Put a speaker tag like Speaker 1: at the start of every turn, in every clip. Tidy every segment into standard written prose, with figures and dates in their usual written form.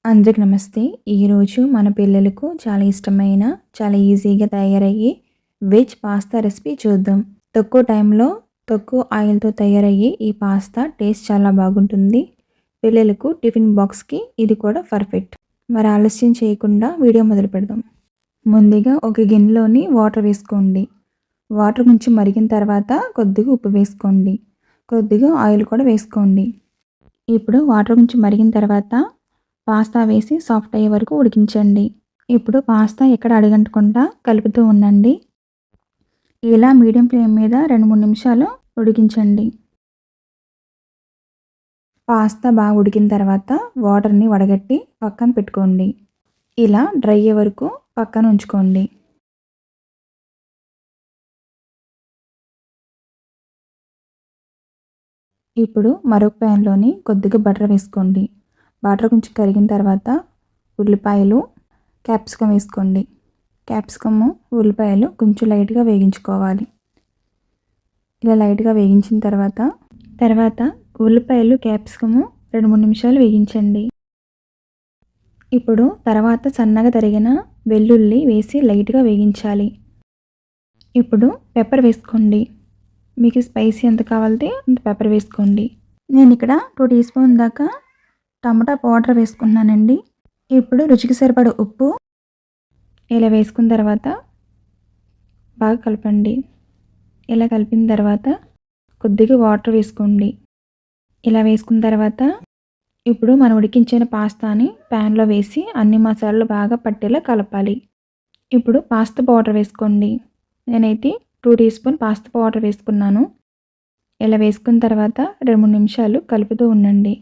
Speaker 1: అందరికి నమస్తే. ఈరోజు మన పిల్లలకు చాలా ఇష్టమైన, చాలా ఈజీగా తయారయ్యే వెజ్ పాస్తా రెసిపీ చూద్దాం. తక్కువ టైంలో, తక్కువ ఆయిల్‌తో తయారయ్యే ఈ పాస్తా టేస్ట్ చాలా బాగుంటుంది. పిల్లలకు టిఫిన్ బాక్స్‌కి ఇది కూడా పర్ఫెక్ట్. మరి ఆలస్యం చేయకుండా వీడియో మొదలుపెడదాం. ముందుగా ఒక గిన్నెలోని వాటర్ వేసుకోండి. వాటర్ కొంచెం మరిగిన తర్వాత కొద్దిగా ఉప్పు వేసుకోండి. కొద్దిగా ఆయిల్ కూడా వేసుకోండి. ఇప్పుడు వాటర్ కొంచెం మరిగిన తర్వాత పాస్తా వేసి సాఫ్ట్ అయ్యే వరకు ఉడికించండి. ఇప్పుడు పాస్తా ఎక్కడ అడుగంటకుండా కలుపుతూ ఉండండి. ఇలా మీడియం ఫ్లేమ్ మీద 2-3 నిమిషాలు ఉడికించండి. పాస్తా బాగా ఉడికిన తర్వాత వాటర్ని వడగట్టి పక్కన పెట్టుకోండి. ఇలా డ్రై అయ్యే వరకు పక్కన ఉంచుకోండి. ఇప్పుడు మరొక ప్యాన్లోని కొద్దిగా బటర్ వేసుకోండి. బటర్ కొంచెం కరిగిన తర్వాత ఉల్లిపాయలు, క్యాప్సికమ్ వేసుకోండి. క్యాప్సికము, ఉల్లిపాయలు కొంచెం లైట్గా వేగించుకోవాలి. ఇలా లైట్గా వేగించిన తర్వాత ఉల్లిపాయలు, క్యాప్సికము 2-3 నిమిషాలు వేగించండి. ఇప్పుడు తర్వాత సన్నగా తరిగిన వెల్లుల్లి వేసి లైట్గా వేగించాలి. ఇప్పుడు పెప్పర్ వేసుకోండి. మీకు స్పైసీ ఎంత కావాలంటే అంత పెప్పర్ వేసుకోండి. నేను ఇక్కడ 2 టీ స్పూన్ దాకా టమాటా పౌడర్ వేసుకున్నానండి. ఇప్పుడు రుచికి సరిపడ ఉప్పు ఇలా వేసుకున్న తర్వాత బాగా కలపండి. ఇలా కలిపిన తర్వాత కొద్దిగా వాటర్ వేసుకోండి. ఇలా వేసుకున్న తర్వాత ఇప్పుడు మనం ఉడికించిన పాస్తాని ప్యాన్లో వేసి అన్ని మసాలాలు బాగా పట్టేలా కలపాలి. ఇప్పుడు పాస్తా పౌడర్ వేసుకోండి. నేనైతే 2 టీ స్పూన్ పాస్తా పౌడర్ వేసుకున్నాను. ఇలా వేసుకున్న తర్వాత 2-3 నిమిషాలు కలుపుతూ ఉండండి.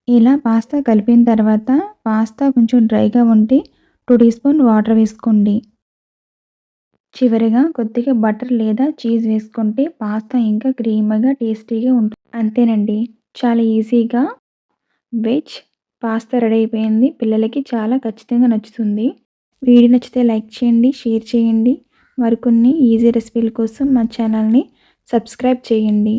Speaker 1: ఇలా పాస్తా కలిపిన తర్వాత పాస్తా కొంచెం డ్రైగా ఉంటే 2 టీ స్పూన్ వాటర్ వేసుకోండి. చివరిగా కొద్దిగా బటర్ లేదా చీజ్ వేసుకుంటే పాస్తా ఇంకా క్రీమీగా టేస్టీగా ఉంటుంది. అంతేనండి, చాలా ఈజీగా వెజ్ పాస్తా రెడీ అయిపోయింది. పిల్లలకి చాలా ఖచ్చితంగా నచ్చుతుంది. వీడియో నచ్చితే లైక్ చేయండి, షేర్ చేయండి. మరికొన్ని ఈజీ రెసిపీల కోసం మా ఛానల్ని సబ్స్క్రైబ్ చేయండి.